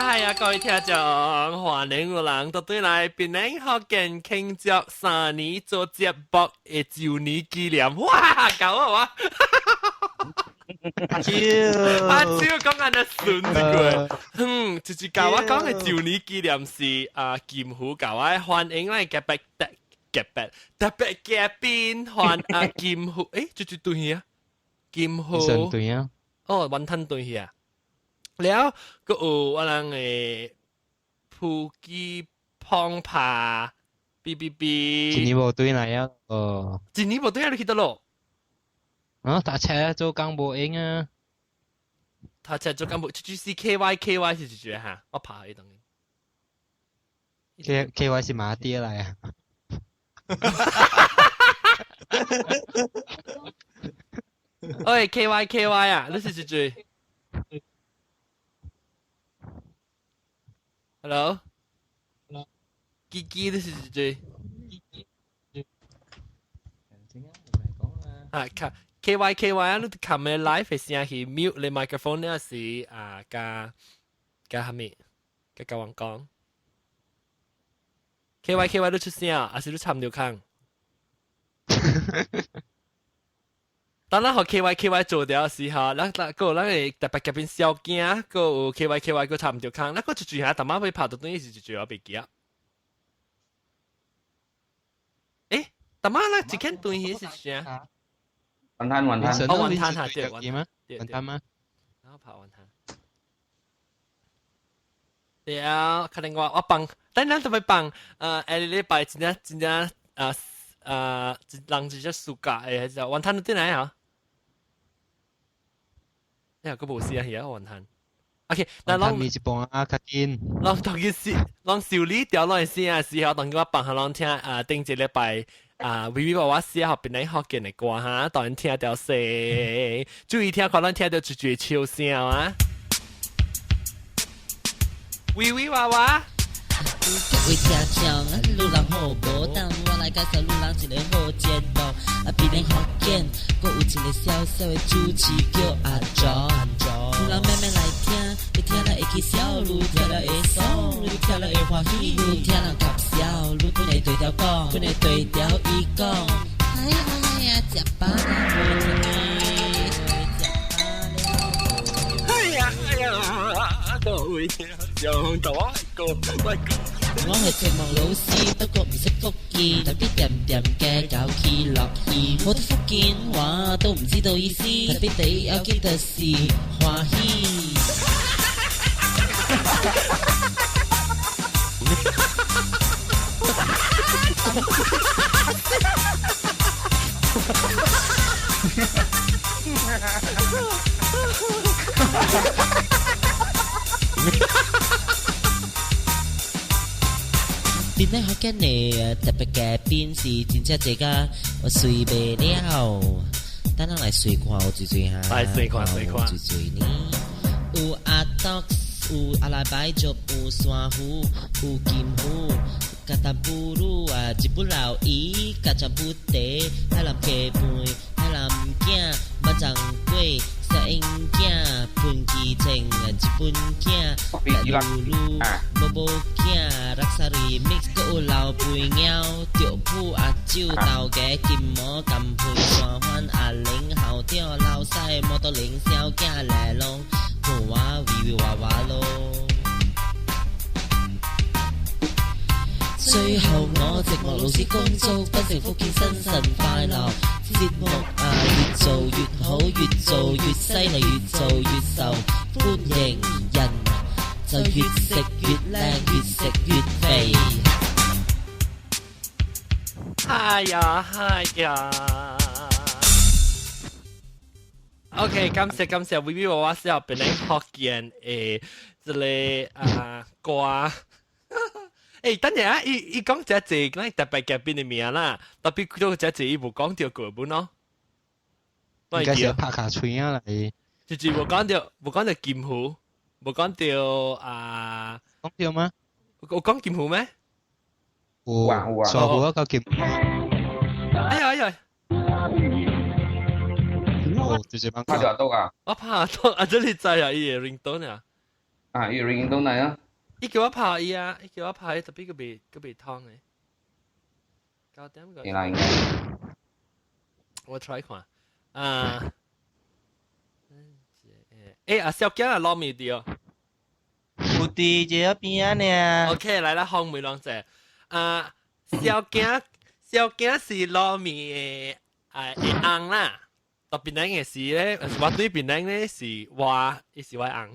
哎呀，各位聽眾，歡迎有人到對來檳城福建慶祝3年做節目嘅週年紀念，哇，搞啊哇！阿超講緊嘅順字句，就是教我講嘅週年紀念是劍虎教我歡迎嚟嘅特別嘅邊歡劍虎，誒，最對嘢啊，劍虎，對啊，哦，雲吞對嘢啊。แล้วก็ว่าลังภูกีพองผาปี今年無對來啊，今年無對啊，你去得咯？打車做工無用啊，他車做工無，就是 KY 是住嚇，我爬去等你。KY 是馬爹嚟啊。喂 KY 啊，你是住？Hello， 基基，你是谁？啊，KY 啊，你看咩 live 嘅聲去 mute 你 microphone 呢是加下面，加我講。KY 你出聲啊，還是你插唔到坑？當咱學 KY 做掉時候，咱個係特別邊小驚，個 KY 個插唔到坑，咱個就住下，大媽會拍到東西就住我別記啊。誒，大媽啦，只看東西是啥？雲吞，哦，雲吞下對，雲吞嗎？然後拍雲吞。對啊，可能我幫，但咱都會幫，下禮拜真正人直接暑假誒，就雲吞到啲嚟啊？呢個冇事啊，而家雲吞。OK， 嗱，雲吞咪一般啊，較緊。讓同佢事，讓小李掉落嚟先啊，時候當我幫下讓聽頂一禮拜微娃娃寫學邊嚟學嘅嚟歌哈，當然聽到聲，注意聽，可能聽到絕笑聲啊。微娃娃。各位聽眾，路人好無當，我來介紹路人一個好節目。檳城福建，閣有一個小小的主持叫阿莊。路人慢慢來聽，你聽了會起笑，愈聽了會爽，愈聽了會歡喜，愈聽了搞笑，愈不會對調講，不會對調伊講。哎呀，食飽了無？哎呀，各位聽眾，到我我係節目老師，不過唔識福建，特別點嘅搞起落去，好多福建話都唔知道意思，特別地有記得是歡喜。檳城福建的特別嘉賓是真正這個我隨袂了，等人來隨看有隨哈，來隨看，隨呢。有阿德，有阿拉伯族，有山虎，有金虎，加淡布魯啊，一本老姨，加長布袋，海南雞飯，海南囝，馬掌粿。小英囝，噴氣青，一本囝，大露露，寶寶囝，Luxury Mix，閣有老肥貓，著鋪阿酒，豆芽金毛，甘配山番阿玲，後條老師，摩托零小囝來攏，看我微娃娃咯。最後我寂寞老師恭祝檳城福建新晨快樂，節目越做越好，越做越犀利，越做越受歡迎，人就越食越靚，越食越肥。哎呀！OK， 感謝 VV 娃娃小檳城福建誒，這個歌。誒，等陣啊！伊講只字，咱特別嘅邊嘅名啦，特別佢只字伊冇講到劇本咯。應該是拍下吹啊嚟。就是冇講到劍虎，冇講到講到嗎？我講劍虎咩？有啊，傻虎一個劍。哎呀！哦，直接幫拍咗到啊！我拍到啊！這裡在啊，伊嘅 ringtone 啊。啊，有人都嚟啊！伊叫我拍伊啊，伊叫我拍伊，特別個未通誒。9點個。應該。我 try 看。啊。啊，小驚啊，撈麵掉。有啲就喺邊呢。OK，來啦，紅梅浪姐。啊，小驚是撈麵誒紅啦。到檳榔嘅是咧，我對檳榔咧是話，伊是話紅。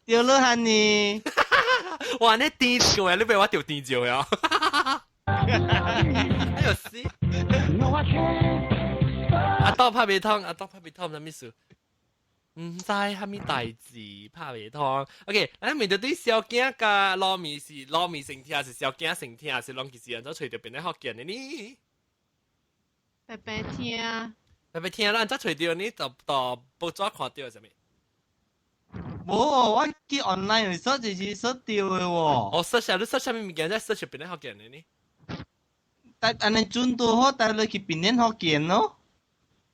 掉落下呢。哇！你甜嘅話，你俾我掉甜椒呀？哎呦死！阿當拍味湯，乜咩事？唔知係咪大字拍味湯？OK，咱面對啲小驚甲糯米是糯米成天，是小驚成天，是兩件事人都隨着變得學見嘅呢？白白聽，白白聽啦，則隨着呢就報紙看到係咩？冇，我見 online 嚟 search 就是search掉嘅喎。我 search 下，你 search 下面物件，再 search 變得學見嘅呢？但安尼轉到好，但係去邊年學見咯。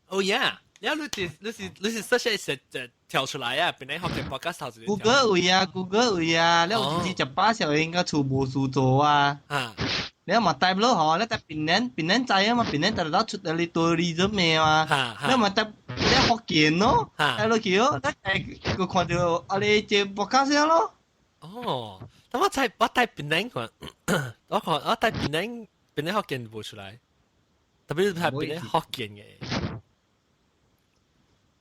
Oh yeah，你是 search 一就跳出來啊，變得學見 podcast 頭先。Google 會啊，Google 會啊，你有自己就把時候應該做無事做啊。啊。你嘛帶唔到嗬？你帶邊年仔啊嘛，邊年就攞出嚟ตัวรี咗咩嘛？你嘛帶你學見咯，帶落去咯，你個看到我哋做博卡先咯。哦，咁我帶邊年看，我帶邊年學見冇出來，特別係邊年學見嘅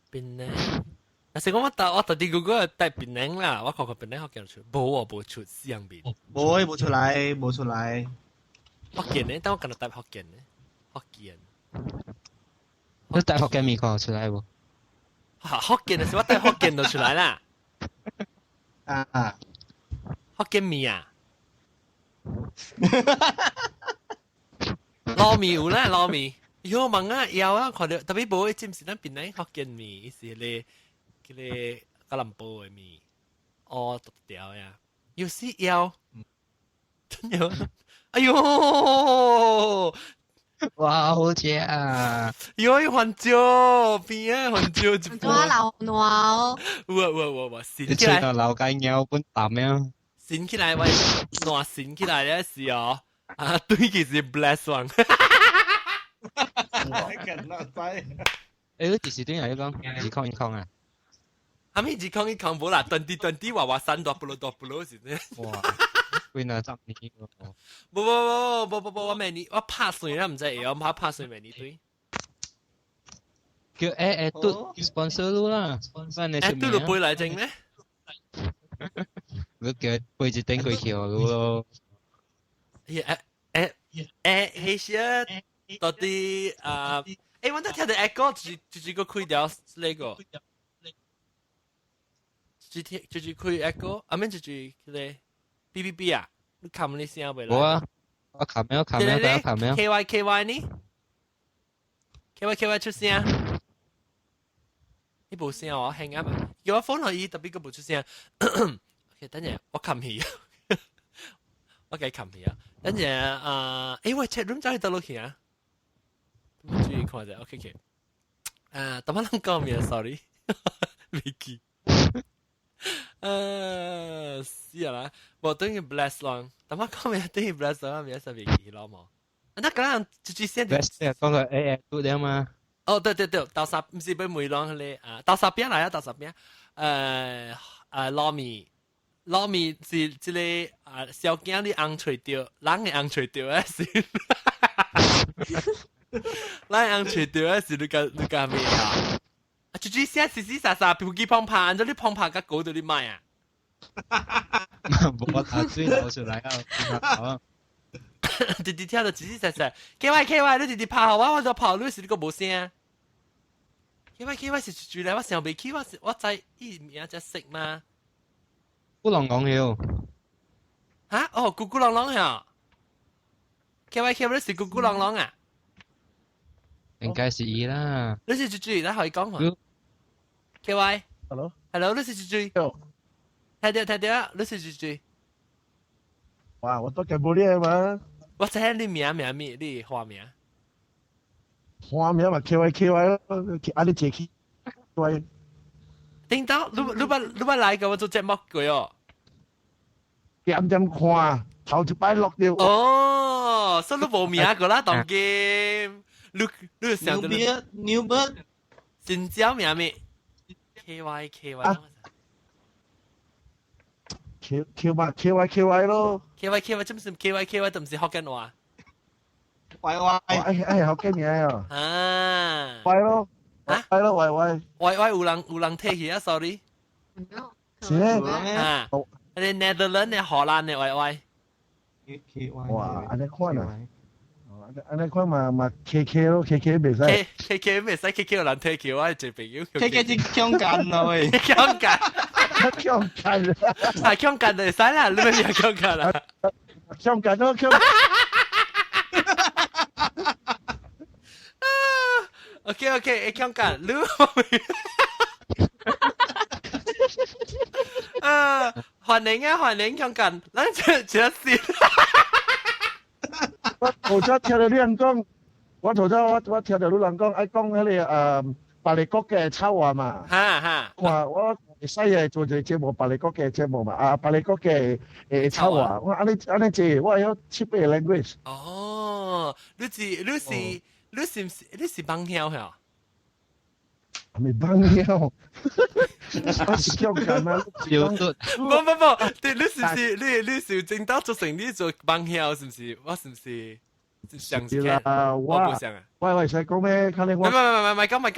邊年。但是我特地 Google 帶邊年啦，我看邊年學見出，冇出相面。冇出來，冇出來。學見呢？但我今日帶學見呢，學見。你帶學見未看出來喎？學見嘅時候我帶學見就出來啦。啊！學見面啊！糯米有啦，糯米。有問啊，有啊，看到特別冇一陣時咱邊嚟學見面，是咧，佢咧吉隆坡嘅面，哦，獨條呀，有時有，真有。哎呦！哇，好正啊！有番椒邊啊，番椒一做流暖。哇！跣起來，你吹到流雞鳥本淡咩？跣起來喂，暖跣起來咧是哦，啊對佢是 bless one。我近啦仔。誒，第時點嚟講？一空啊！係咪一空冇啦？20話3是咩？哇！會那10年喎。冇，我明年我拍算啦，唔知我拍算明年對。叫都 sponsor 咯啦，翻你出面都背嚟整咩？你叫背住頂佢橋咯。迄些到底我哋聽到歌就是個開掉呢個，就是開歌，阿面就是佢哋。B 啊，你冚你聲未來？冇啊，我冚咩？KY 呢？KY 出聲，呢部聲我輕啊嘛，叫我放落去特別嗰部出聲。OK， 等陣我冚起，我計冚起啊。等陣喂 chat room 走去到落去啊，注意看下 OK， 等我諗講咩 ？Sorry， 未記。是啦，我等於 bless 咯，但我講咩等於 bless 咯，咩事未記咯冇。那咁樣直先。bless 講個都點嘛？哦，對，豆沙唔是俾梅朗咧豆沙邊嚟啊，豆沙邊糯米是即個小驚啲紅脆掉，人嘅紅脆掉啊是，人紅脆掉啊是你講咩啊？直先死沙沙，pel機碰拍，咗啲碰拍甲搞到啲咩啊？冇我打水流出來啊！直聽到死沙沙 ，KY， 你直接拍我就拍你時你個冇聲。KY 是住嚟，我上未起，我知依名只識嘛？咕啷講了。嚇？哦，咕咕啷啷呀 ！KY 你是咕咕啷啷啊？應該是伊啦。你是住，你可以講嘛 ？KY，hello， 你是住。睇到，你是住。哇，我都見冇呢嘛。我知你名，你花名。花名嘛 KY 咯，阿你借 KY。叮當，你來嘅我做節目嘅哦。點點看，頭一擺落掉。哦，所以你冇名個啦，當 game。你想到 New Bird， 新椒名咩 ？KY。KY 咯。KY，真唔係 KY，都唔係福建話。喂喂，哎，好驚嘢啊！啊，喂咯，啊，喂咯，喂，有人睇起啊 ，sorry。是咧。啊，你 Netherlands 嘅荷蘭嘅喂。哇，安尼看啊！安尼看嘛 KK 咯 ，KK 袂使。KK 唔使 KK 有人睇起我做朋友。KK 真強幹咯喂，強幹，強幹係強幹就使啦，你咪係強幹啦。強幹咯，強。OK，強幹，你歡迎強幹，咱這是。我頭先聽到啲人講，我聽到啲人講，愛講嗰啲百利國嘅炒話嘛。我西嘅做隻節目，百利國嘅節目嘛，百利國嘅炒話，我安尼做，我有七八 language。哦，你是幫曉係？咪幫曉，我是強幹啊！有都不，你是正當做成你做幫曉是唔是？我是唔是？想是啦，我想啊。喂，使講咩？看你我。唔講。我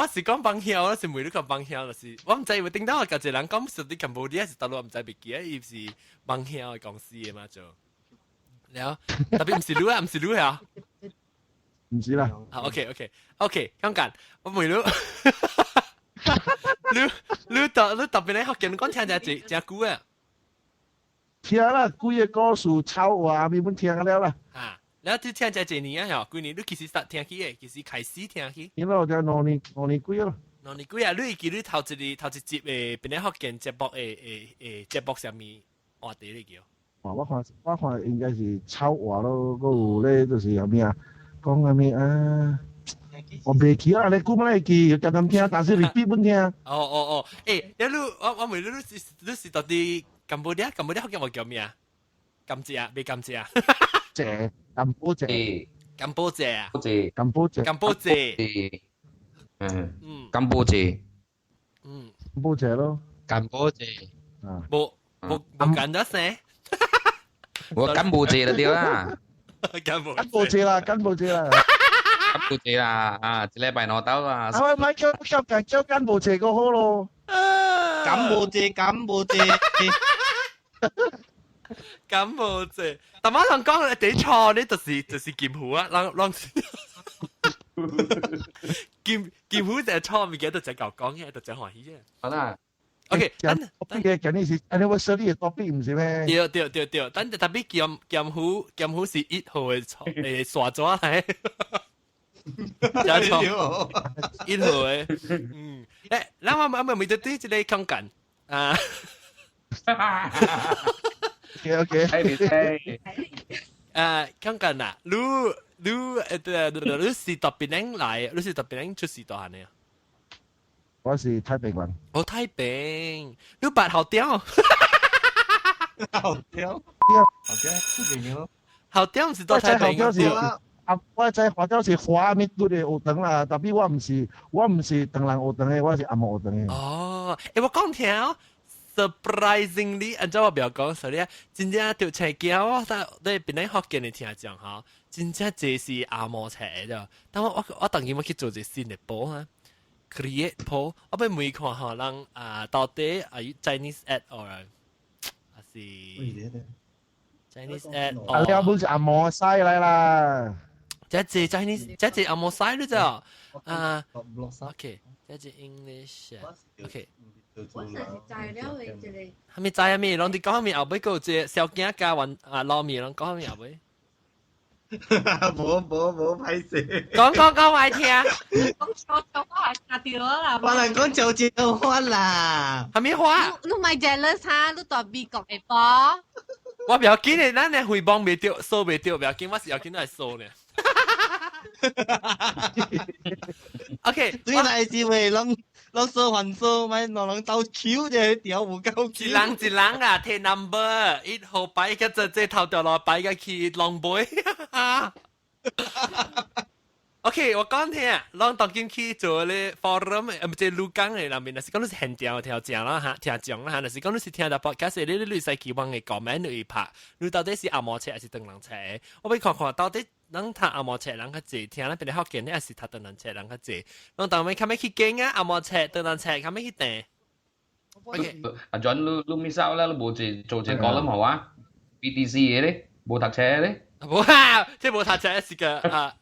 是講幫曉，我是每日講幫曉，就是我唔知會聽到有一個人講說啲Cambodia是大陸唔知別記啊，伊是幫曉嘅公司嘅嘛做。了，特別唔是你啊，唔是你啊。唔知啦。OK，強幹，我每日。你特別咧學見講聽真久啊。聽啦，幾個故事炒話咪本聽了啦。然後你聽真幾年啊？幾年你其實實聽起嘅，其實開始聽起。因為我就兩年幾咯。兩年幾啊？你記你頭一集誒，邊咧學見節目節目上面話題嚟叫？我看應該是炒話咯，嗰個咧就是有咩啊？講下咩啊？我未記啊，你估乜嚟記？要咁聽，但是你必本聽。哦，誒，我問你是到底Cambodia學見我叫咩啊？甘蔗啊，未甘蔗啊？蔗，甘波蔗。甘波蔗啊？甘波蔗。甘波蔗。甘波蔗。甘波蔗咯。甘波蔗。冇揀咗聲。我甘波蔗就對啦。甘波蔗啦。甘波蔗啦，一禮拜攞到啊！我咪叫甘波蔗個好咯。甘波蔗。咁冇啫，但我同講你錯呢，就是劍湖啊，讓劍湖就係錯，唔記得就講嘅，就講歡喜嘅。好啦 ，OK，等嘅緊呢是 anniversary 嘅 topic 唔是咩？對，等特別劍湖是1號嘅刷咗嚟，有錯1號嘅，誒，我咪對啲即係強幹啊。OK，強幹啊！你是特別人嚟，你是特別人出事多下呢？我是太平人。我太平，你八號雕？好屌，後雕唔是到太平嘅。我在花雕是花面對嘅學堂啦，特別我唔是唐人學堂嘅，我是阿毛學堂嘅。哦，誒我講聽哦。Surprisingly，按照我表講，sorry 啊，真正條車鏡我喺邊啲學見你聽講嚇，真正這是阿摩車啫。但我當然我去做隻新嘅波啊 ，create 波，我俾每看嚇人到底係 Chinese ad or 還是 Chinese ad？ 啊，你本是阿摩西嚟啦。這隻 Chinese， 這隻阿摩西咯啫。OK， 這隻 English，OK。我實是材料嚟一個。係咪知啊？咩？攏啲講咩後尾個隻小囝加混撈麵，攏講咩後尾？冇歹勢。講我聽。講錯我係拆掉啦。我人講就照花啦。係咪花？你咪 jealous 哈？你代美國嘅波？我唔要緊嘅，咱嘅回幫未掉，數未掉，唔要緊，我是要緊都係數呢。OK，對來是為攏。攞數還數，咪攞人鬥橋就條唔夠橋。一人啊，睇 number， 一號擺嘅即頭掉落擺嘅去浪杯。OK， 我講聽啊，咱當今去做咧 forum， 唔係錄講嘅裏面，那是講你是現場聽講啦嚇，聽講啦嚇，那是講你是聽到 podcast， 你使期望嘅comment你拍，你到底是阿摩車還是鄧人車？我俾看看到底咱讀阿摩車人較濟，聽咱邊啲福建咧，還是讀鄧人車人較濟？咱當尾看咩去經啊？阿摩車、鄧人車看咩去訂 ？OK， 阿 John 你 miss out 啦，你冇做隻講啦好啊 ？BTC 嘅咧，冇讀車咧。冇啊，即係冇讀車是個啊。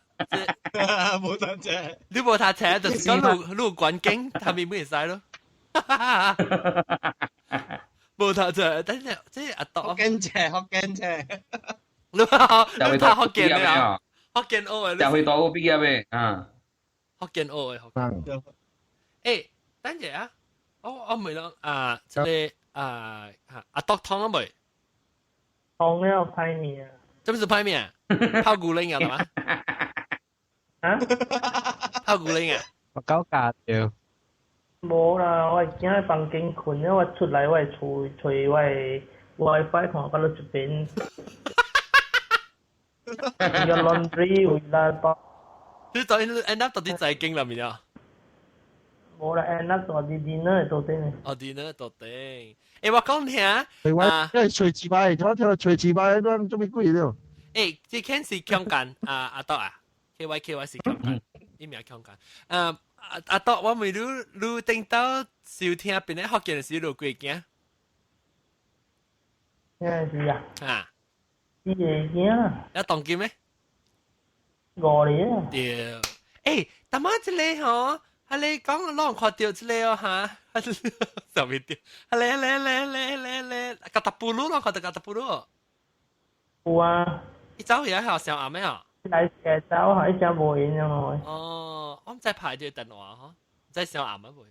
冇得啫，你冇搭車就是講路環境，他咪冇使咯。冇搭車，但係即係阿多。福建車。你睇福建咩啊？福建澳嘅。就去到邊嘅咩？啊。福建澳嘅福建。誒，等陣啊，我唔係咯啊，即係阿多湯啊未？湯要派面啊？這不是派面，泡骨鈴啊，嘛？啊？泡骨鈴啊？我搞價掉。冇啦，我係喺房間困，因為我出嚟我係除我係 WiFi 同我嗰度出邊。有 laundry 回來吧。你到底 end up 到底在經裏面啊？冇啦 ，end up 到啲 dinner 到頂。哦 ，dinner 到頂。誒，我講聽啊，因為隨字牌，我聽到隨字牌都做咩鬼了？誒，這件是強姦阿多啊 ，KY 是強姦，呢名強姦。阿多，我咪你聽到收聽邊啲福建嘅時候幾驚？咩事啊？啊？啲嘢驚啊？有當機咩？我嚟啊！對，誒，但係這個嗬。係你講攞人看到之類哦嚇，上面掉，嚟，格特布魯咯，看到格特布魯。有啊。一早嘢係上暗咩啊？嚟嘅早係一隻無影樣咯。哦，我唔知排住電話嗬，唔知上暗乜會。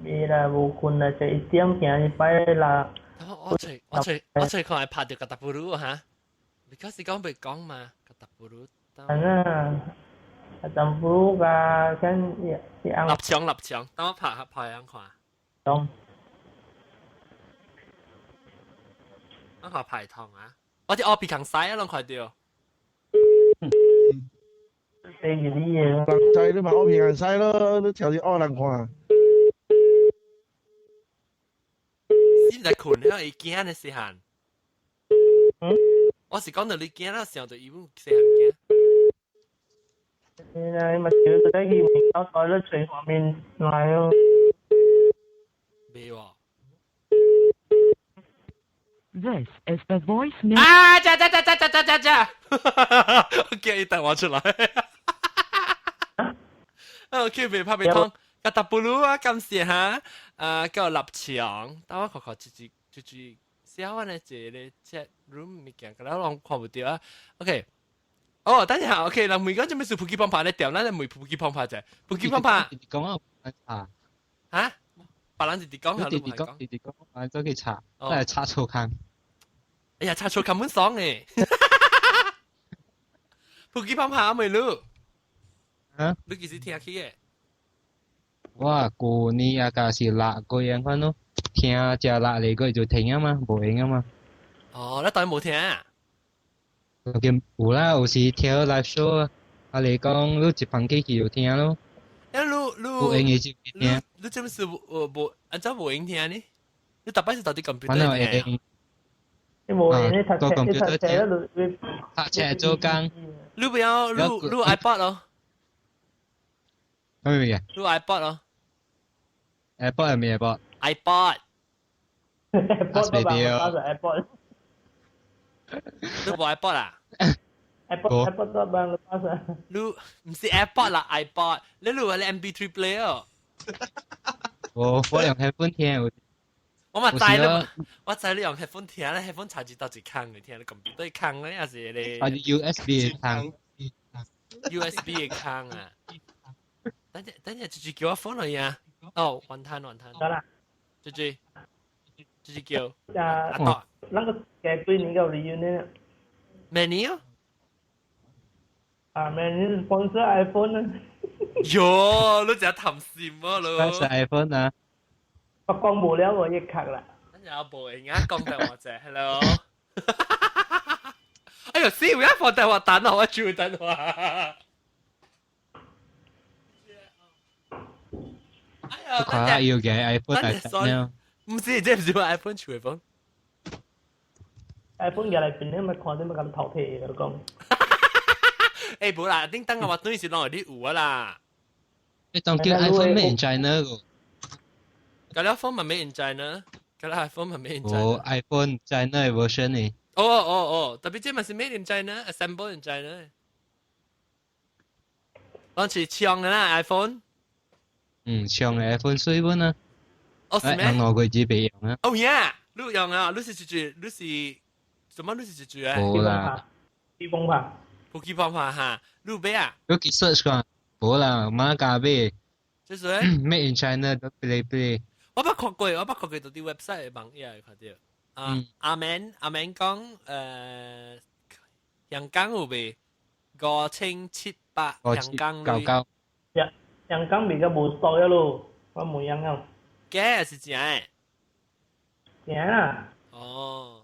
未啦，無困啦，就1點行去擺啦。我隨看係拍到格特布魯嚇，你嗰時講未講嘛？格特布魯。啊。政府嘅跟立場，等我拍樣看。懂。我看排糖啊！我啲我鼻強曬啊，攏快掉。四月啲嘢。人仔你咪我鼻強曬咯，你條啲惡人看。先在困了，伊驚嘅時限。我是講到你驚啦，時候就已經時限驚。你咪少嗰啲面包袋咧，隨外面買咯。未喎。This is the voicemail. 啊！जा！我叫你等我出來。OK， 未拍未通。格特布魯啊，今時嚇叫立場，等我看住小安嘅字咧 chat room 咪見，咁我看唔到啊。OK。哦，等下 ，OK， 嗱，每個做咩事？普吉邦帕咧掉，咱唔會普吉邦帕啫。普吉邦帕，你講啊？嚇？白人直講，你講，我走去查，都係查錯坑。哎呀，查錯坑本爽誒！普吉邦帕未錄？啊？你幾時聽起嘅？哇，過年啊，假是辣個樣款咯，聽只辣嚟個就停啊嘛，冇影啊嘛。哦，你當然冇聽啊？有啦，有時聽 live show 啊，你講你一旁機器就聽咯。有影嘅就聽。你做咩事無按照無影聽呢？你特別是到底咁邊度聽？你無影你讀冊咯，讀冊做工。你不要錄 iPad 咯？咩嘢？錄 iPad 咯 ？iPad 係咩 iPad？iPad。iPad。你冇 iPod 啊 ？iPod 都幫你 pass 啊？你唔是 iPod 啦 ，iPod， 你錄係 MP3 player。我用 headphone 聽，我咪知啦，我知你用 headphone 聽咧 ，headphone 插住到一坑嚟聽，你咁對坑咧，還是你？啊 USB 嘅坑 ，USB 嘅坑啊！等陣，直接叫我 phone 嚟啊！哦，雲吞。得啦，直接叫。阿多。那個嘅對你個 reunion menu 啊 menu sponsor iPhone 啊哟，你只貪心啊，你。嗰係 iPhone 啊？我講無了我一刻啦。有部而家講電話啫 ，hello。哎呦，死！而家放電話等我，住等我。哎呀，佢要嘅 iPhone 係點？唔是，即係唔是話 iPhone 處理方。iPhone 入嚟邊咧，咪看啲乜咁頭皮嘅都講。誒，冇啦，叮當嘅話，當然是攞嚟啲糊啊啦。你當叫 iPhone made in China 個？嗰啲 iPhone 咪 made in China，嗰啲 iPhone 咪 made in China。哦 ，iPhone China 嘅 version 嚟。哦，特別即係咪是 made in China，assemble in China。當時搶嘅啦 iPhone。搶嘅 iPhone 水本啊。哦，是咩？我佢自己用啊。哦呀，你用啊？你是什麼？你是住啊？冇啦。機鋒牌。部機鋒牌嚇，你俾啊？你去 search 個，冇啦，馬家俾。即係 Made in China 都俾。我捌看過到啲 website 嘅網頁看到。阿 Man 講香港有未？5700香港99。香港比較冇stock一路，我冇香港。嘅是真誒。真啊。哦。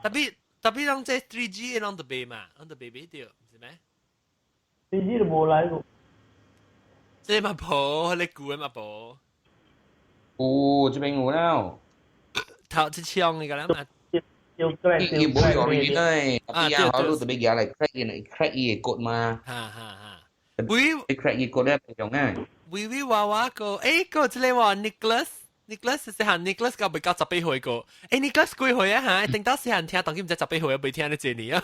特別啷即 3G 啷特別嘛，啷特別掉，唔是咩 ？3G 都冇嚟過。即嘛冇，你估嘛冇。哦，這邊有了。頭一槍你個啦嘛。要冇有嚟咧，特別啊，好多特別嘢嚟 crack 嘢กดมาวิ crack 嘢กด咧用อ่ะวิว่าก็ก็即係話 Nicholas 是喊 Nicholas 夠比較十八歲個，Nicholas 幾歲啊嚇？定到時喊聽，當佢唔知十八歲啊，未聽得這年啊！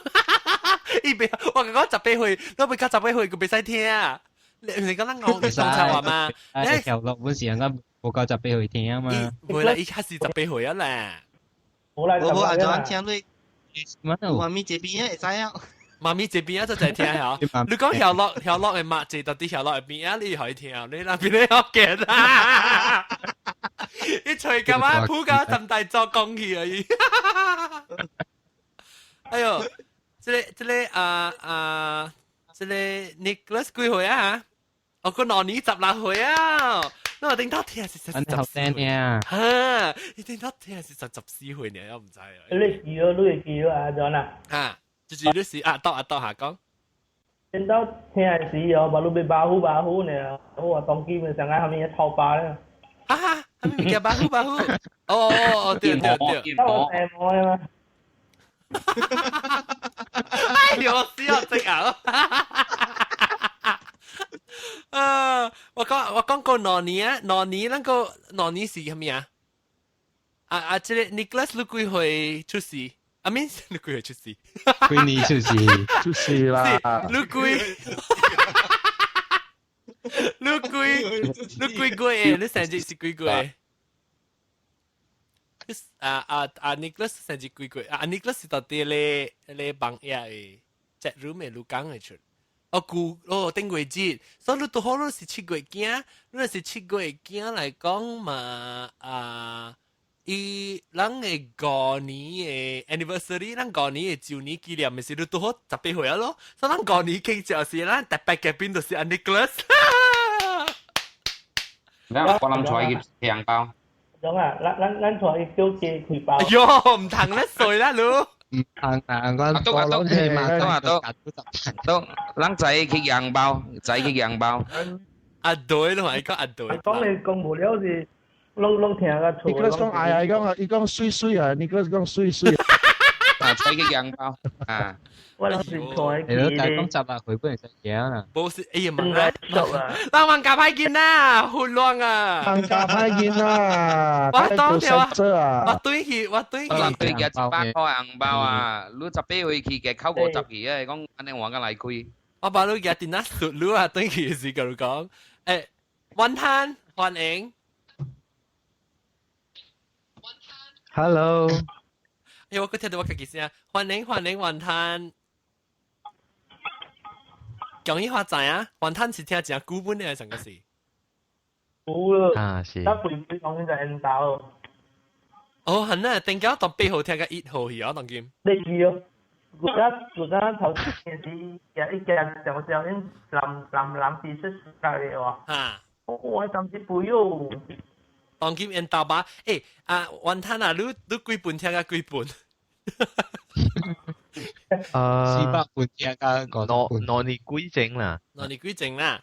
伊別我講十八歲，都比較十八歲個未使聽啊！你講得我講錯話嘛？你條落本時間冇夠十八歲聽啊嘛？會啦，伊開始十八歲啊啦！冇啦，我阿張聽你，媽咪這邊會知啊？媽咪這邊啊，就係聽下。你講條落嘅麥字，到底條落入邊啊？你可以聽啊！你那邊你學嘅啊！你隨咁啊，鋪架咁大作講起而已。哎呦，這Nicholas 幾歲啊？我個羅尼16歲啊！我頂多聽是14啊！嚇，你頂多聽是14歲呢，我唔知啊。你記咗啊，John 啊？嚇，就是你是啊，到下講。頂多聽時哦，把路被保護呢，我話當基本上喺後面一套把咧。哈哈，係咪叫保護？哦，對。我誒我啊嘛。哎呦，我死我隻啊！我講過羅尼那個羅尼是係咩啊？即係 Nicholas 你幾歲出世？I mean 你幾歲出世？幾年出世啦？你幾歲？你生日是幾歲？Nicholas 生日幾歲？Nicholas 是到底你幫嘢嘅 chat room 嘅錄講嘅出。頂月節，所以你都好多是7月驚，你是7月驚嚟講嘛伊人嘅5年嘅 anniversary，人5年嘅周年紀念，咪是你都好18歲啊咯，所以人5年慶就是咱特別嘅邊度是 Nicholas。嗱，我諗菜嘅香包。種啊，咱菜叫嘅佢包。喲，唔同咧水啦，你。唔行我都人仔嘅羊包，仔嘅羊包。阿對咯，係講阿對。講你講無了是，攏聽個錯。Nicholas 講哎呀，伊講水啊 ，Nicholas 講水。啊，仔嘅羊包啊。我諗是錯嘅。你都但係講18歲本嚟食嘢啊。冇事，哎呀問啦，當橫夾派見啦，好亂啊。橫夾派見啦，我當條啊，我對佢。我對嘅18塊銀包啊，你18歲去嘅扣過10期啊，講肯定話緊嚟開。我把你嘅電腦熟你啊，對佢時佢講，雲吞歡迎。Hello。我佢聽到我嘅聲，歡迎雲吞。講一話仔啊，雲吞是聽正古本嘅成個事。冇咯。啊是。得背講緊就 N 打。哦，係啊，定咗當8號聽嘅1號去啊，當劍。你記咯，我頭先是一隻小小因藍皮色嚟嘅喎。嚇！我當時背喎。當今人豆吧，雲吞啊，你幾本聽啊？幾本？400本聽啊，攞你幾整啦？攞你幾整啦？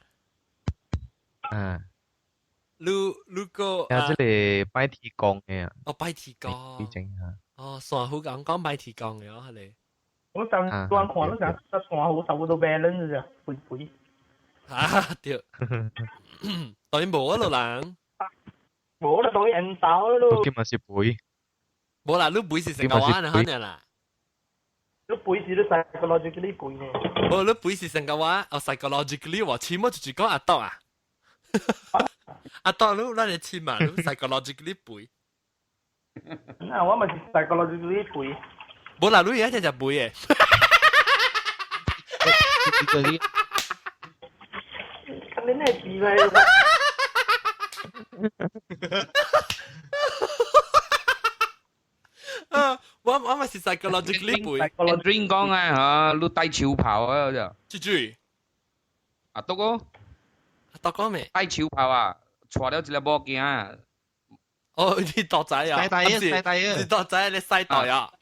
你個即係擺鐵鋼嘅啊！哦，擺鐵鋼幾整啊？哦，上好講擺鐵鋼嘅哦，係你。我當看都想上好差不多balance啫，背。對，當然冇啊，老人。冇啦，當然人手咯。今日是背。冇啦，你背是成個話啊，可能啦。你背是你 psychologically 背嘅。冇，你背是成個話，psychologically 話，起碼就是講阿多啊。阿多，你你起碼你 psychologically 背。啊，我咪是 psychologically 背。冇啦，你而家就背嘅。咁你咩字咪？我咪是 psychologically 背。Andrew 講啊，你戴潮袍啊就。豬。阿篤哥。阿篤哥咩？戴潮袍啊，坐了一粒寶鏡啊。哦，你度仔啊？你度仔你西袋啊？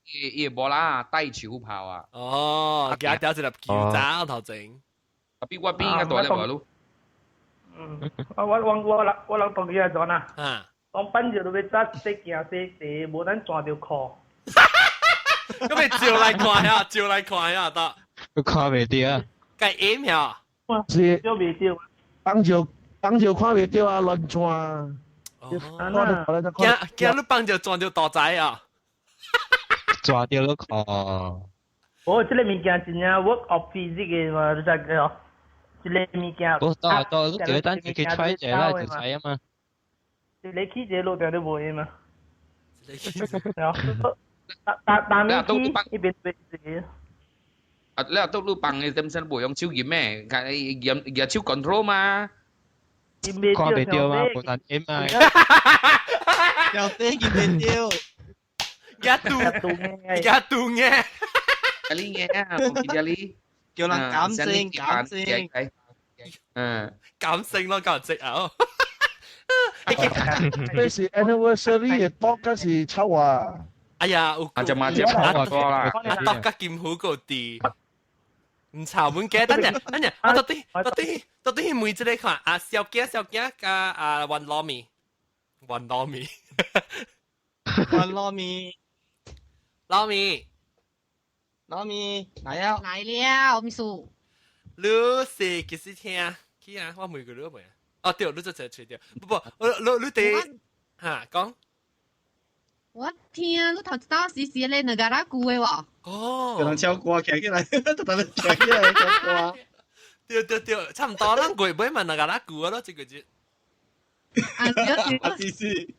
伊無啦，戴潮袍啊。哦，夾掉一粒球仔頭前。我邊個袋咧無咯？我諗到幾多啊？當班就都要揸識行識地，冇等撞條褲。咁你照嚟看啊，照嚟看啊得。佢看未到啊？計 M 呀？是。都未到。幫就看未到啊，亂撞。驚你幫就撞到大仔啊！抓到了看。哦，這個物件真係 work of physics 嘅嘛，你知嘅？這個物件。我到你叫單自己 try 者啦，就睇啊嘛。你起這路定都會嘛？但你起一邊對自啊，你都你幫你點先唔用手驗咩？而手 control 嘛？看未到嘛，冇得 M 啊。有啲見未到。而家讀嘅。你嘅，冇見你。叫人減聲。減聲咯，夠人識啊！這是 anniversary 嘅多，嗰是抽啊！哎呀，就嘛只好多啦。多個劍虎個啲，唔炒滿嘅，等陣，我到底每一個看啊，小雞加啊雲糯米，糯米，來了，秘書。你是幾時聽？去啊，我每個都未。哦，對，你就吹掉。不，你哋嚇講。我聽你頭先時咧那個拉古嘅喎。哦。可能唱歌企起來，就等你唱起來唱歌。對，差唔多啦，過尾咪那個拉古咯，這個字。是。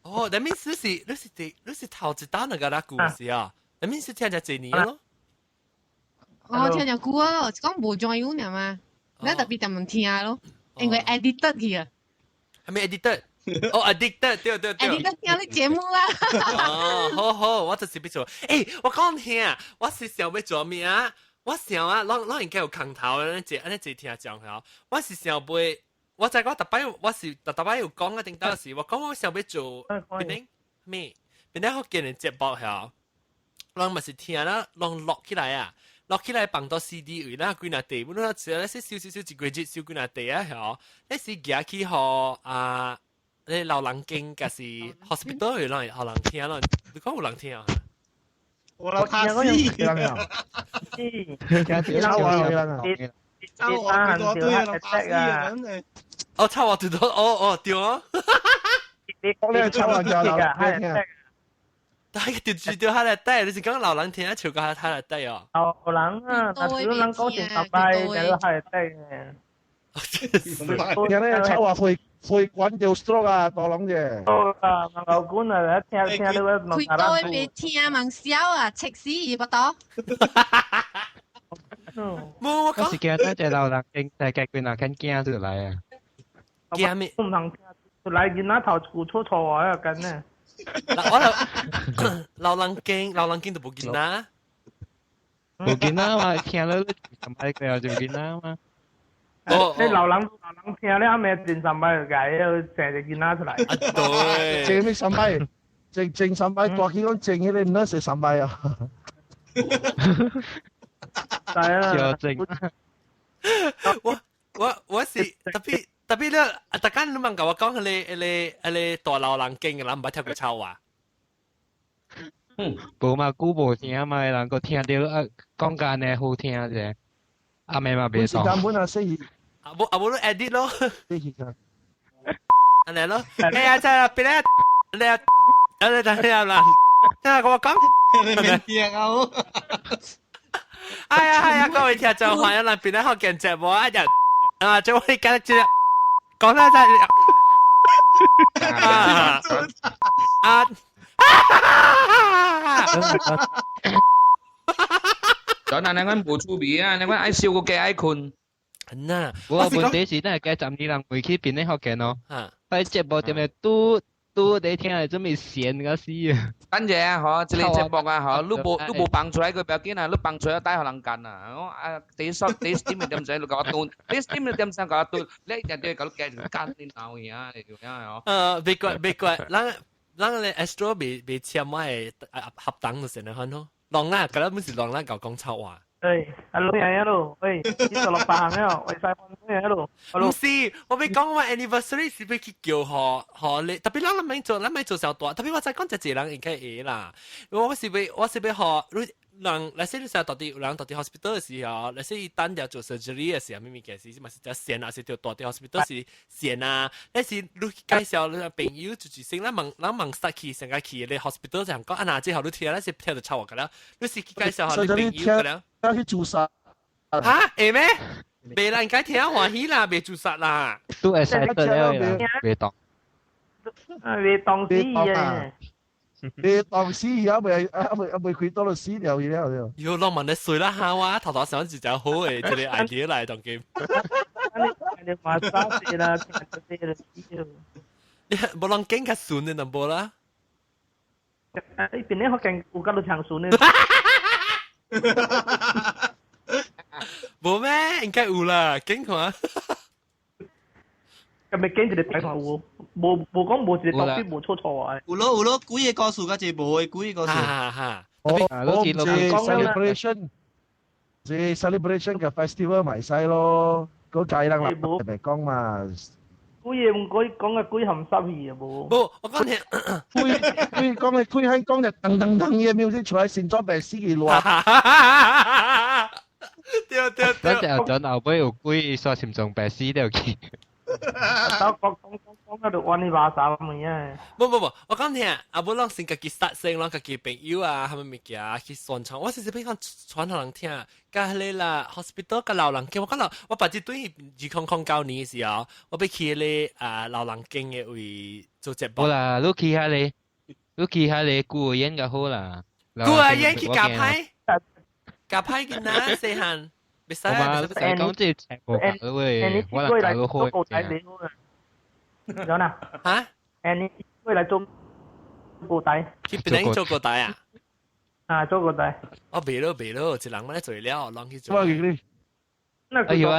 哦，那面你是頭一單那個拉古是啊？那面是聽只幾年咯？哦，聽只古啊，講無專用嘅嘛。你特別點聽咯，因為 edited 嘅。係咪 edited？哦 ，edited，對。edited 聽你節目啦。哦，好，我就是要做。誒，我講聽，我是想要做咩啊？我想啊，攞人家有空頭，安尼一聽講下。我是想要，我在我特別有講啊，定當時我講我想要做邊啲咩？邊啲好見人節目下，人咪是聽啦，人落起來啊。落起來放到 CD 位啦，幾那地，本來只係少一個月，少幾那地啊，係你是寄去予你老人經，嗰是 hospital 有人互人聽咯，你講有人聽啊？我老卡死，哦，抄我最多，哦，對啊，我咧抄我就老人聽。但係條住掉下嚟低，你是講老人聽啊，潮過下嚟低哦。老人啊，但係老人講成十拜就係低嘅。有咧抽話會管掉 stroke 啊，大郎嘅。啊，問老官啊，聽你會問佢都會被聽問笑啊，食屎不多。冇我講。是驚得隻老人驚，但係佢嗱緊驚出嚟啊！驚咩？唔通出嚟見那頭骨粗粗啊，緊呢？我老人經都冇見啦，冇見啦嘛，聽了上擺佢又就見啦嘛。你老人聽咧，阿咩正上擺就解，成日見啦出嚟。啊對，正咩上擺？正上擺，大幾講正嘅你唔得食上擺啊！係啊，我是特別咧，大家你問我講你大老人經嘅啦，唔捌聽過抄話。無嘛，久無聽嘛，人個聽到講間呢好聽啫。阿妹嘛別講。根本啊，適宜。冇都 edit 咯。安尼咯，哎呀，真係別咧，你等下啦，真係我講。你聽啊！哎呀，各位聽眾朋友，嗱，邊咧學見節目啊，就啊，就會繼續講啦，就Chỗ nào anh bù chu bì á, anh ai siêu cái ai khôn. Nè, 我本地時都係嘅12人回去邊咧學嘅咯。喺節目點樣都你聽係準備線嗰時啊。跟住啊，嗬，即係節目啊，嗬，都冇放出來個表件啊，都放出來帶可能幹啊。我啊，第Steam 咪點仔你搞到，第 Steam 咪點仔搞到，你日日搞到計幹啲鬧嘢啊，你條嘢嗬。別怪，咱咧 Astro 未簽乜合檔就成日看咯。浪啦，嗰陣時浪啦搞廣州話。阿老人喺度，呢度落白行喺度，為晒放工喺度。唔是，我俾講話 anniversary 是俾佢叫學你，特別咱咪做小大，特別我再講一人應該會啦。我是俾學人，嚟先你成日到啲人到啲 hospital 嘅時候，嚟先單條做 surgery 嘅時候，咪嘅事，咪是只線啊，是條大啲 hospital 是線啊。嚟先你介紹你朋友住先，咱問實去成個去你 hospital 就講啊，嗱之後你聽，嗱是聽到臭話㗎啦，你是介紹下你朋友㗎啦。去注射嚇會咩？未啦，而家聽歡喜啦，未注射啦。都係曬得了啦，未當。未當死嘅。你當死而家未佢多到死掉嘢了。要落問你睡啦下哇，頭先就好誒，這裡 idea 嚟當機。你話沙士啦，聽到死了。你冇人驚佢順你能冇啦？呢邊咧學勁有搞到長順咧。冇咩？應該有啦，驚佢啊！咁咪驚住你睇下喎，冇講冇住你當邊冇錯錯啊！有咯，幾個歌數嘅字冇，幾個歌數。我唔知 celebration 嘅 festival 埋晒咯，嗰計啦，嚟講嘛。古嘢唔講嘅古含濕氣啊冇。冇，我講你，講你古喺講就噔嘅 music 出嚟，成咗病死嘅亂。對。嗰隻又轉後尾有鬼，說潛重病死都有見。講喺度玩呢把手咁嘅。冇，我講聽，阿冇讓先自己殺聲，讓自己朋友啊，係咪物件去宣傳？我時俾講傳互人聽，甲你啦 hospital 甲老人經，我講啦，我把這對2009年嘅時候，我俾去咧老人經嘅位做節目。好啦，你去下你孤兒院就好啦。孤兒院去夾派嘅呐，細漢。別使啊！我講即係赤部㗎喂，我能搞到開嘅。有啦嚇？你會嚟做布袋？去邊度做布袋啊？啊，做布袋。我未咯，一人我咧做了，人去做。哎呦，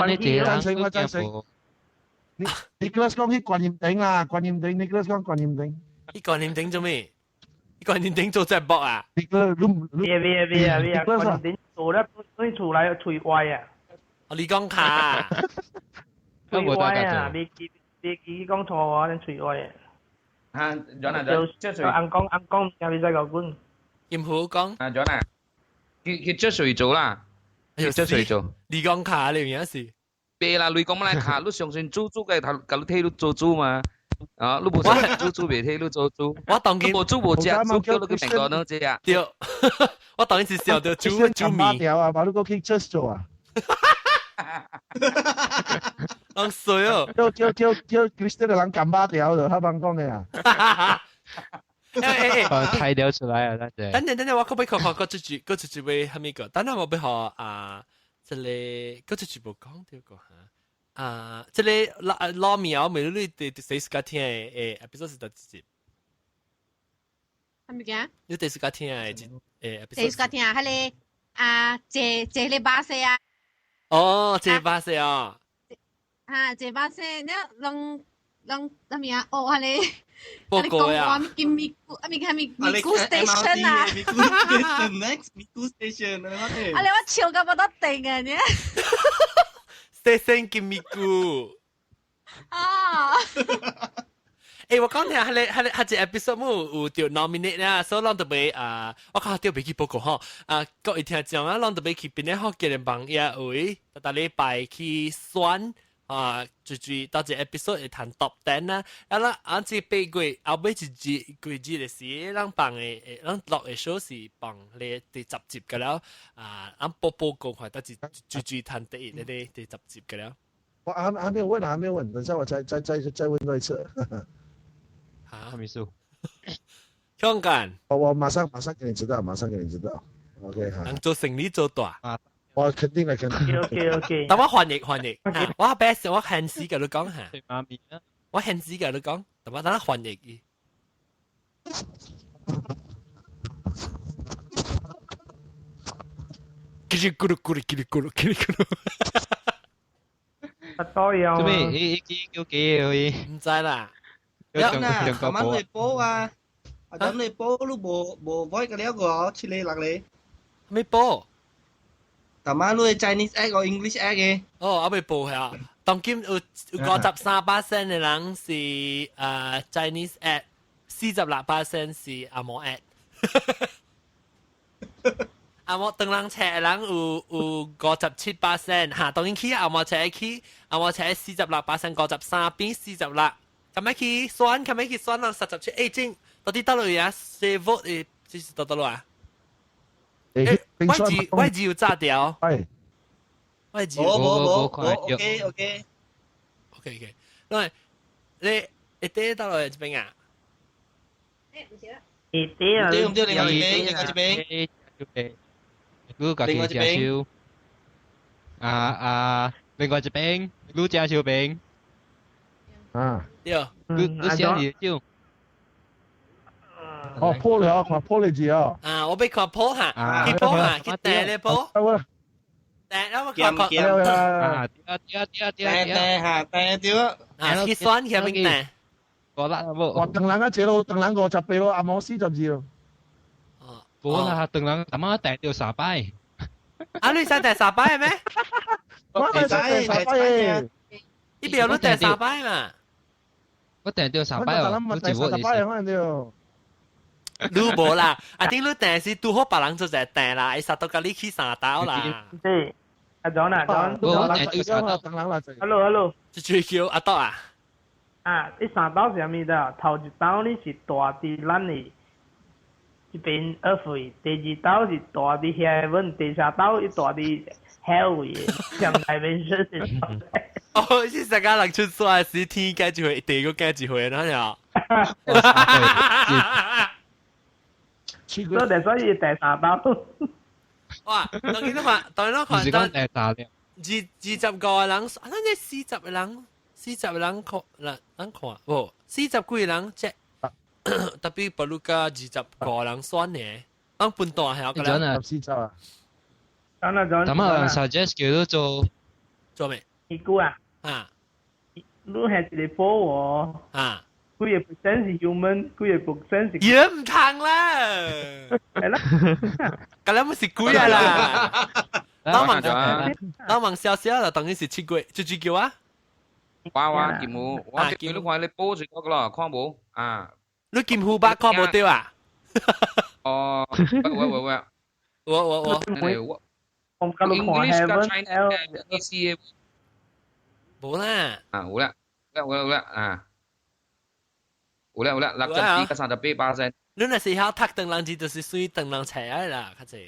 你這人我真係。你 Nicholas 講去觀音頂啊，觀音頂 ，Nicholas 講觀音頂。你觀音頂做咩？你觀音頂做節目啊？別啊！觀音頂做咧，佢出來吹怪啊！你講卡。吹怪啊！你講錯啊！你吹怪啊！啊，John 即係硬講有你使夠管。劍虎講。啊，John 佢即係做啦，即係做。你講卡你有事？別啦，你講乜嚟卡？你上線租嘅頭，咁你睇你做租嘛？啊，你冇租別睇你做租。我當佢冇租冇只，租叫你個蘋果都只啊。對，我當佢是小的租米。條啊，馬路過去 just 做啊。人衰哦！叫 Kristen 嘅人撳巴條就黑幫講嘅啊。睇掉出來啊！等陣，我可唔可以講個出位係咪個？等陣我俾學即係個出部講掉個嚇即係老苗咪你哋第四個聽誒，episode 是第幾集？係咪嘅？你第時間聽誒，第時間聽係你借你巴士啊？哦，借巴士啊！借巴士，你讓咩啊？哦，係你。報告呀！咪咪咕 station 啊！咪咕 station next 咪咕 station 啊！啊，你我笑咁冇得定啊！你 station 叫咪咕啊！誒，我講聽係隻 episode 有條 nominate 啦，所以讓特別我靠條別去報告吼各位聽眾啊，讓特別去邊咧學嘅人幫也會，大禮拜去選。最到這 episode 會談 top 10啦，啊這八月後尾一季的時，咱放誒，咱落嘅 show 是放咧第10集嘅了，咱報告看到最談第一咧第10集嘅了。我還沒有問，等下我再問多一次。還沒數。香港。我馬上給你知道，OK 哈。能做生意做大。我肯定。OK。等我翻譯，我 best 我漢字嘅你講下。我漢字嘅你講，等我翻譯嘅。咕嚕。多樣。做咩？叫幾？唔知啦。咁啊，琴晚你播啊，咁你播都冇開嘅了個，似你落嚟。咩播？琴晚你 Chinese egg 或 English egg 嘅？哦，我未報下。當今有53%嘅人是Chinese egg，46%是阿摩 egg。阿摩當人食嘅人有57%，嚇，當然去阿摩食46%，53變46。咁樣去算人47，誒正到底到落去啊？4 vote 誒，這是到落啊？外字要炸掉。係。外字。冇 ，OK。因為你一啲到落去邊啊？一啲啊，唔對，另外一邊。如果另外一邊。另外一邊，如家小餅。對。如小野就。破了，看破了字啊！我俾看破下，佢破下，佢掟你破。掟，我看。掉佢酸佢邊掟？我鄧冷一隻咯，鄧冷個就俾咯，阿摩斯就字咯。冇啦，鄧冷阿媽掟掉沙擺。你想掟沙擺係咩？我掟沙擺嘅。呢邊有都掟沙擺嘛？我掟掉沙擺哦，我自我嚟食。你冇啦，阿丁你訂是拄好別人做就訂啦，伊殺到甲你起三刀啦。對，阿 John 啊 ，John。我訂掉三刀。等人啦。Hello。最叫阿德啊。你三刀是啥物的？頭一刀你是大佇咱的一邊二位，第二刀是大佇遐阮，第三刀伊大佇遐位嘅，上內面說是。哦，是成家人出衰時天加一回，第二個加一回，然後。所以第三刀。哇！當然都看，唔是講第三了。20個人，咱這40個人看，咱看，哦，40幾個人即，特別不如加20個人選呢，咱分段係個啦。14集啊。咁啊 ，suggest 叫做做咩？伊句啊。你係一個波喎。幾個 percent 是 human，幾個 percent 是。嘢唔同啦。係啦。咁你咪是幾啊啦？我問少少就等於是7個，最叫啊？我劍湖，我叫你看你報住嗰個咯，看冇啊？你劍湖吧看冇對啊？哦，喂，我 English 加 Chinese 意思冇啦。好啦啊。有啦，60%加38%。你那時候讀鄧人字就是屬於鄧人菜啦，較濟。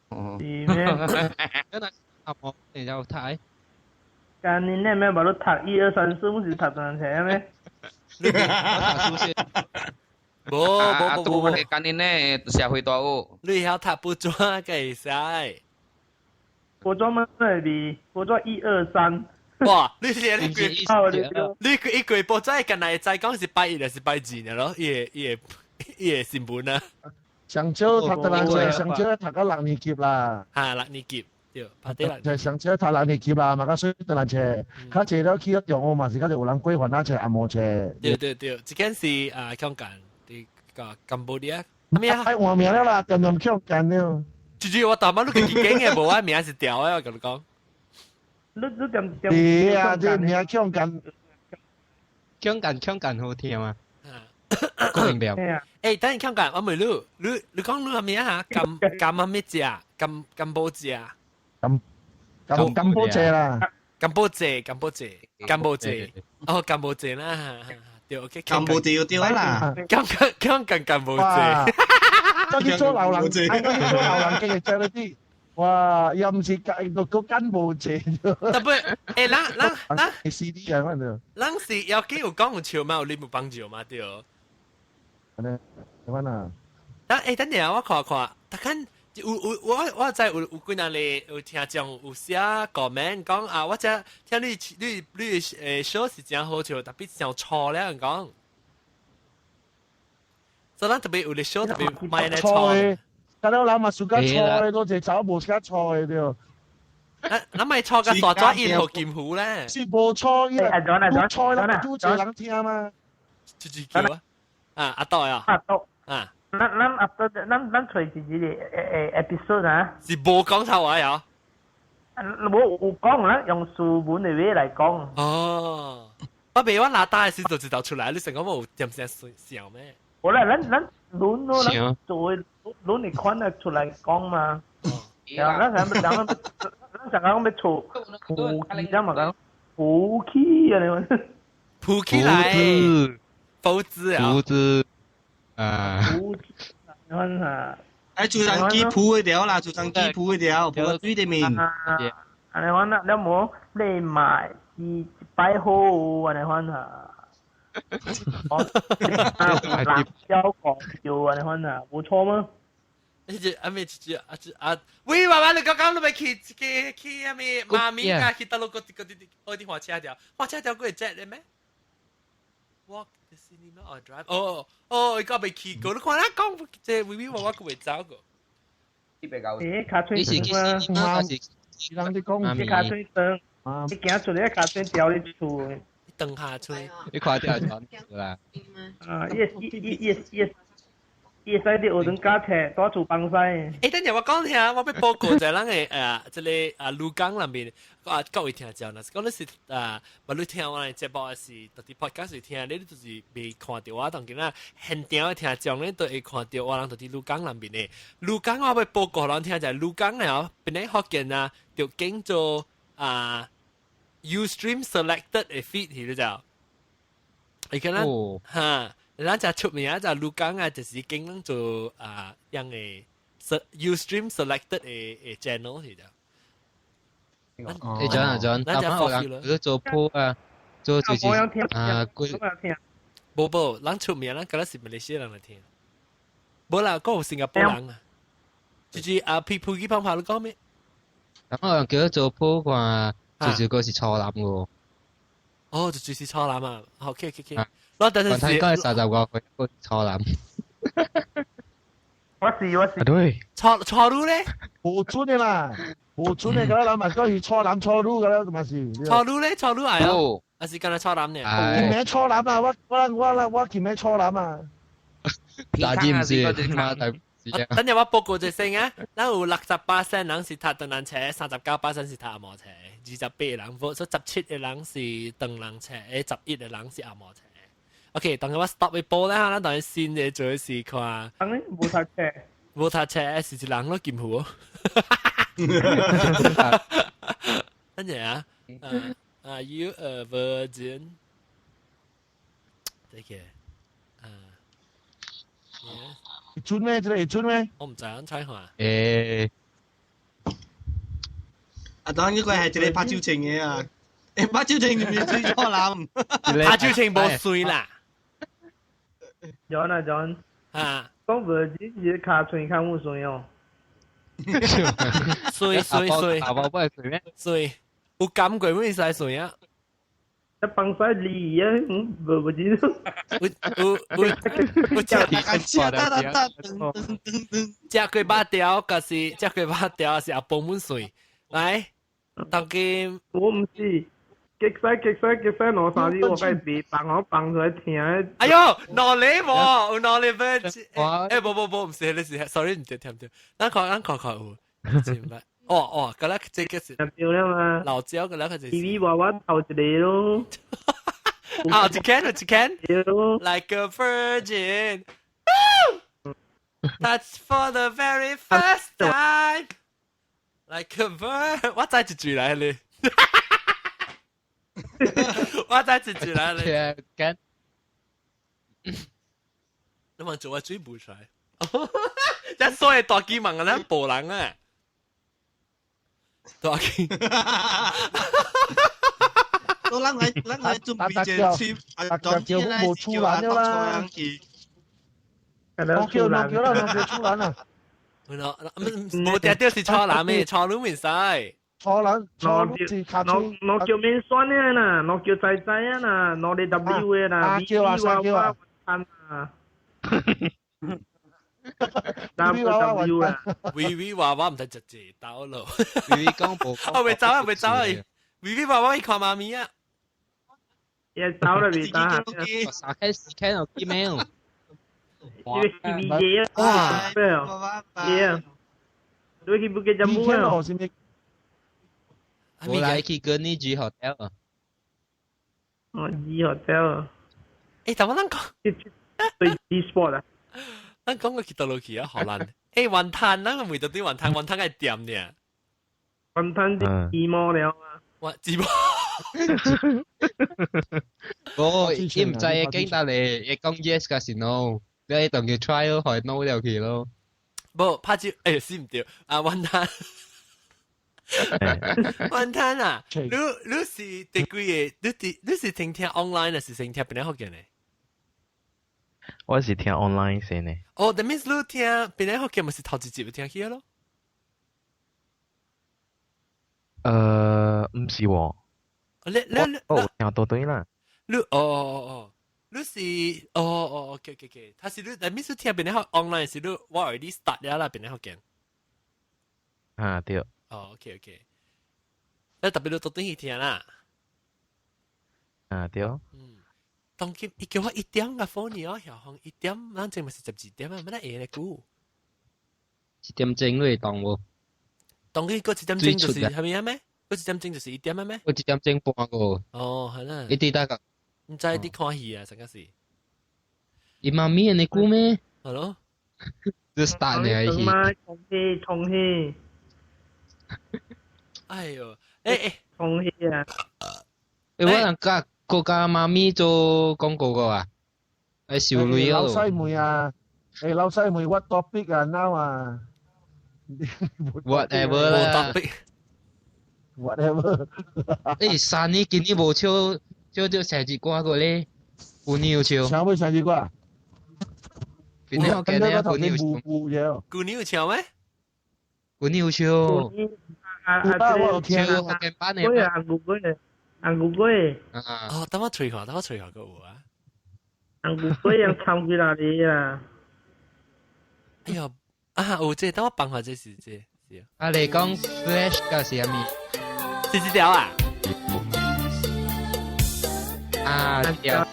哦。是咩？阿婆你有睇？今年咧咩？冇得讀1、2、3、4，唔是讀鄧人菜咩？冇。今年咧社會大學。你要讀不抓嘅使。不抓乜嚟？不抓1、2、3。哇！你一句報紙，近來再講是拜1還是拜2呢咯？伊嘅新聞啊。上少讀得人濟，上少讀到6年級啦。6年級。對，拍啲啦。就上少讀6年級啦，嘛，所以得人濟，較濟了去咗中學嘛，是較濟有人歸還那濟阿摩濟。對，這件事香港啲個柬埔寨咩啊？係換名了啦，咁樣香港了。住我大媽都幾驚嘅，無啊名是掉嘅，我同你講。你點？係啊，啲名香港。香港好聽嘛？講明白。誒，等陣香港，我問你講你係咩啊？金係咩字啊？金寶字啊？金寶字啦。金寶字。哦，金寶字啦，對 ，OK。金寶字要掉啦。香港金寶字。嗰啲做流浪記嘅啫，嗰啲。哇！又唔是個根部字。特別誒，咱 CD 啊，反正。咱是要幾有講有笑嘛，有你冇幫助嘛，對。安啊。等陣我看，但看我知有幾人咧有聽眾有寫 comment 講啊，我只聽你show 是真好笑，特別上錯咧人講，所以咱特別有咧 show 特別買咧錯。但係我諗嘛，暑假錯多謝找無暑假錯嘅對。咱咪錯嘅傻咗煙號劍虎咧。是無錯嘅，冇錯啦，都係人聽嘛。自己叫啊，阿多啊。阿多啊。咱隨自己嘅episode 啊。是冇講錯話呀？有講啦，用書本嘅話嚟講。哦，我俾我拿大嘅時就知道出來，你成個冇點聲笑咩？好啦，咱輪咯，咱做輪嚟看得出嚟講嘛。咱成日講咩錯？普及啫嘛講，普及啊你。普及嚟。投資啊！普及，你看下。誒，做成機鋪嗰條啦，做成機鋪嗰條，鋪個水對面。你看啦，你冇你買是擺好，你看下。辣椒講笑啊！你看下，冇錯嗎？喂，媽媽，你剛剛你咪去阿咪媽咪家去到嗰啲火車條嗰個jet咧咩 ？Walk the cinema or drive？哦，而家未去過，你看啦，講即係微微話佢未走過。誒，卡吹燈啊！人哋講啲卡吹燈，你行出嚟卡吹掉你厝。燈下吹，你看掉咗啦。啊，伊使啲學生家庭多做幫曬。誒，等陣我講聽，我要報告就係咱嘅即係鹿港那邊各位聽眾啦，講你是無你聽我嘅節目是特啲 podcast 聽，你就是未看到我，當然啦，現場嘅聽眾咧都會看到我人特啲鹿港那邊嘅。鹿港我要報告人聽就係鹿港咧，邊啲學見啊，就經做Ustream selected 嘅 feed 嚟就，你看啦嚇。咱就出名就鹿港啊，就是經能做樣嘅 Ustream selected 嘅 channel 嚟就。John，咱有人去做鋪啊，做就是冇，咱出名，咱嗰陣是馬來西亞人嚟聽。冇啦，嗰個新加坡人啊，就是people 幾幫拍你講咩？咁有人叫做鋪話，就是嗰是錯諗嘅。哦，就是錯諗啊 ，OK。我等陣時，睇嗰30個佢錯諗。我是。對。錯路咧？冇準嘅啦，冇準嘅，嗰啲諗埋嗰是錯諗錯路嘅啦，同埋是。錯路咧，錯路係啊，還是跟佢錯諗呢？見名錯諗啊！我見名錯諗啊！大啲唔知，媽大。等陣我報告一聲啊，咱有68%人是踏電單車，39%是踏阿摩車，28人，所以17嘅人是電單車，11嘅人是阿摩車。OK， 等我 stop 一波咧，咱當然先嘅做事看。等你冇踏車，冇踏車是一人咯，劍湖。跟住啊，Are you a virgin？ 這個準咩？這裡準咩？我唔知，我猜下。當呢個係這裡拍照情嘅啊！拍照情唔要追錯諗，拍照情冇水啦。John，講virgin是卡嘴看冇水哦。水。阿寶不係水咩？水，有感覺咩使水啊？一幫曬你啊，唔知道。我只佢把條，嗰是阿幫滿水，嚟，當佢我唔知。激晒，攞晒啲我係被放出來聽。哎呦，攞你喎，有攞你咩？誒，唔是，你是 ，sorry， 唔對，聽唔對。咱看有，明白。哦，嗰粒即個是。對啦嘛。老椒嗰粒佢就。TV 娃娃頭一個咯。啊，一can。Like a virgin. That's for the very first time. Like a virgin. 我知一句嚟咧。我知一句嚟咧。can。你問做我追唔出來。一所以大機問啊，波人啊。大機。都咱來準備一個去，大叫冇出欄了啦。我叫啦，出欄啦。冇條條是錯欄咩？錯路面使。錯欄是卡車。我叫面酸嘅啦，我叫仔仔啊啦，我哋 W 嘅啦，V 娃娃啊。W 啊 ，V 娃娃唔使直接到咯。V 講冇。我未走啊！V 娃娃要看媽咪啊！也走啦，未打。4K 有 email。嘢啊！嘢啊！你去不給人摸啊？我來去跟你G hotel 啊。哦，G hotel。誒，但我諗講。對 G sport 啊。咱講個去到落去啊，好難。誒，雲灘，咱個味道對雲灘係掂嘅。雲灘啲字幕了啊！哇，字幕。我唔知嘅，驚得你講 yes 嘅時 no，你當佢 try 咯，係 no 了佢咯。冇，拍照誒，試唔掉啊，雲灘。雲灘啊，你是第幾個？你是聽 online 還是聽邊個學嘅呢？我是聽 online 先呢。哦 ，that means 你聽邊個學嘅咪是頭一集就聽起咯？唔是喎。我聽到對啦。你你是OK，他是你，that means 聽邊個學 online 是你我 already start 咗啦，邊個學嘅？啊，對。哦 ，OK，你特別你到底去聽啦。啊，對。當佢伊叫我1點嘅 phone 哦，小紅1點，咱正咪是12點啊，乜得嘢嚟估？1點鐘你當喎？當佢個1點鐘就是係咪啊咩？個1點鐘就是1點啊咩？個1點鐘半個。哦，係啦。你記得㗎？唔知啲看戲啊，成個是。你媽咪你估咩？係咯。你 start 你係戲。重戲。哎呦，重戲啊！你揾人家國家媽咪做廣告個啊？係少女啊！老細妹啊！老細妹 what topic 啊 now 啊 ？Whatever 啦。Whatever。三年見你無唱成支歌個咧，古鳥唱。唱咩成支歌啊？邊個嘅咧？古鳥唱咩？古鳥唱。我聽啊。紅烏龜。哦，等我吹下個喎啊！紅烏龜又參幾哪裡啊？哎呀，有這，等我幫下這是這。啊，你講 Flash 嘅是咩？是條啊？啊，條。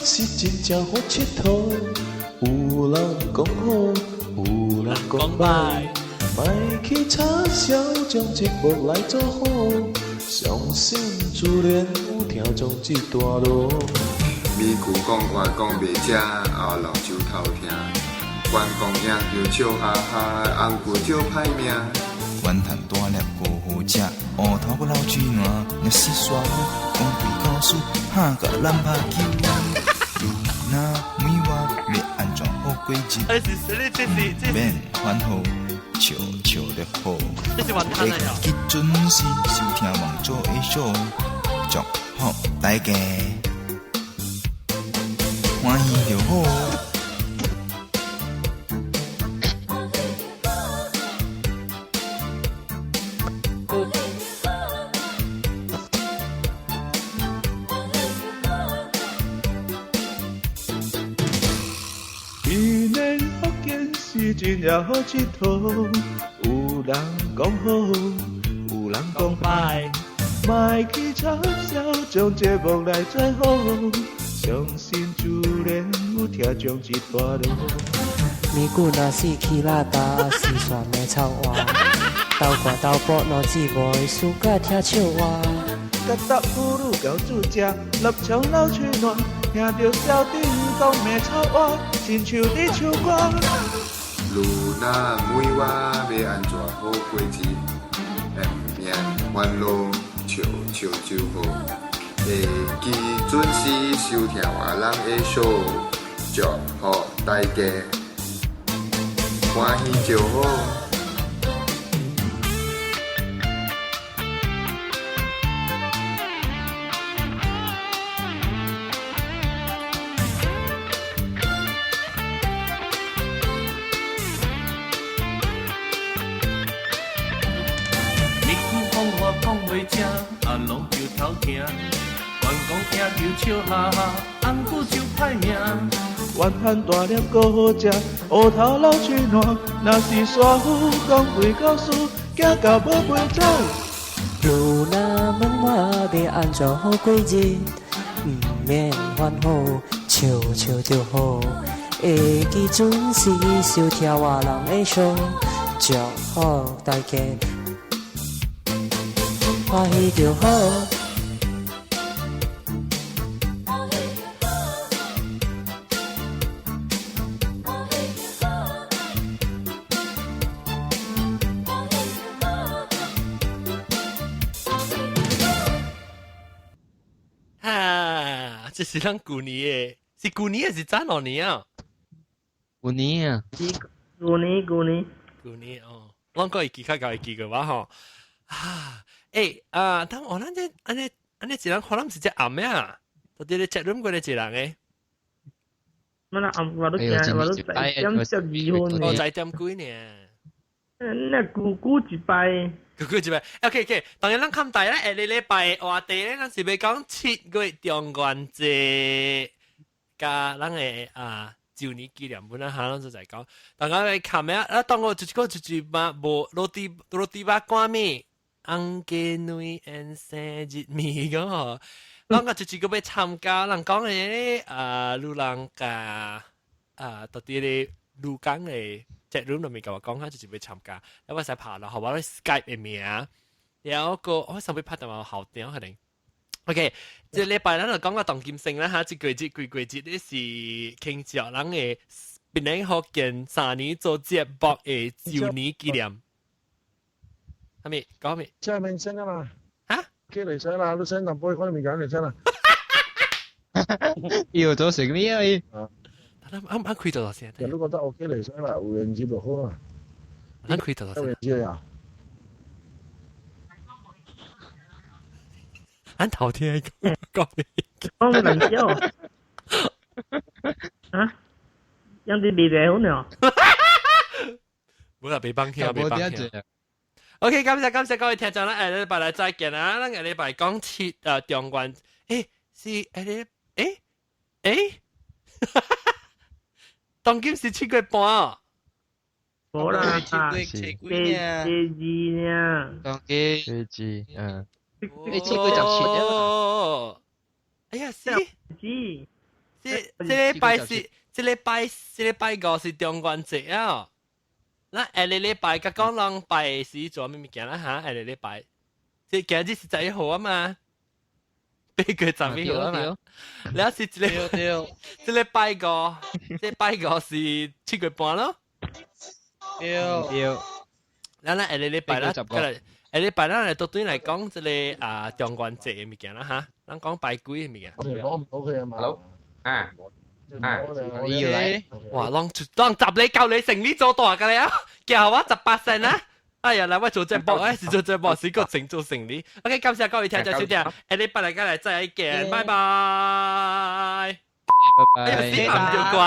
是真正好佚佗，有人講好，有人講歹，莫去插笑，將節目來做好，相信自然有聽眾這段路。美句講外講袂正，後老酒頭聽，關講贏就笑哈哈，紅句就歹命。雲潭大粒過好食，烏頭個老豬卵，若是耍講幾告訴，哈個藍拍球。那每晚你安裝好規矩，免歡呼，笑笑得好。这是完蛋了哟！记准时收听网做的show，祝福大家欢喜就好。今年福建是真也好佚佗，有人讲好，有人讲歹，莫去嘲笑，将节目来做好，相信自然有听众一大路。咪古那是起拉达，是煞咩草话，斗歌斗播脑子袂输甲听笑话。甲搭妇女交主食，立场老吹暖，听着小弟讲咩草话，亲像伫唱歌。如那每晚要安怎好过日，免烦恼，笑笑就好。会记准时收听活人的show，祝福大家欢喜就好。阿龙就头行，员工听就笑哈哈，红姑就歹命。元汉大粒搁好食，乌头老吹烂，若是煞夫讲几故事，行到无陪走。如那问我要安怎好过日，毋免烦恼，笑笑就好。会记准时收听活人的show，祝福大家欢喜就好。哈，这是咱旧年的，是旧年还是早两年啊？旧年啊，旧年哦，咱个会记较会记个话吼。啊，当我咱这安尼一人可能是只暗咩啊？到底你 chat room 过来一人诶？乜啦暗我都惊，我都10點12分。我10點幾呢？那姑一拜。姑一拜 ，OK， 當然咱看大咧，下個禮拜話題咧，咱是要講7月中元節，加咱嘅周年紀念本啦嚇，咱就係講。大家嚟看咩啊？當我一嘛無落地巴關咩？安家女人生日咪講嗬，咱個就個要參加，人講嘅路人甲到底咧路港嘅 chat room 裏面甲我講下，就要參加，因為使拍啦，好話咧 Skype 嘅名，有一個我上邊拍到我後點可能 ，OK， 即禮拜咱就講個動金星啦嚇，即季節咧是慶祝人嘅檳城福建3年做節目嘅周年紀念。係咪講咪？即係明星啊嘛！嚇，機嚟聲啦，都聲啖杯，可能未揀嚟聲啦。要咗食咩啊？啱開到先。人都覺得 OK 嚟聲啦，會員接就好啊。啱開到先。知啊？啱頭聽講你。講個能笑。啊？有啲別嘅好呢？冇人被幫聽，被幫聽。OK， 感謝各位聽眾啦！下禮拜嚟再見啦！咱下禮拜講中元，是當今是7月半哦。冇啦7月7呢？當今7月7月17啊！哎呀，這禮拜5是中元節啊！那下個禮拜甲講人拜是做咩物件啦嚇？下個禮拜，即今日是11號啊嘛，8月11號啊嘛。你是一禮拜5，即拜5是7月半咯。對。咱下個禮拜啦，下個禮拜咱嚟到對嚟講即個中元節嘅物件啦嚇，咱講拜鬼嘅物件。我哋講唔到佢啊嘛。Hello，哇，當集你教你成呢做大㗎啦，叫我18聲啊！哎呀，嚟我做直播，是做直播，是個成做成呢。OK，感謝各位聽眾小弟，下禮拜大家嚟再見，拜拜。拜拜。哎呀，死唔掉啩。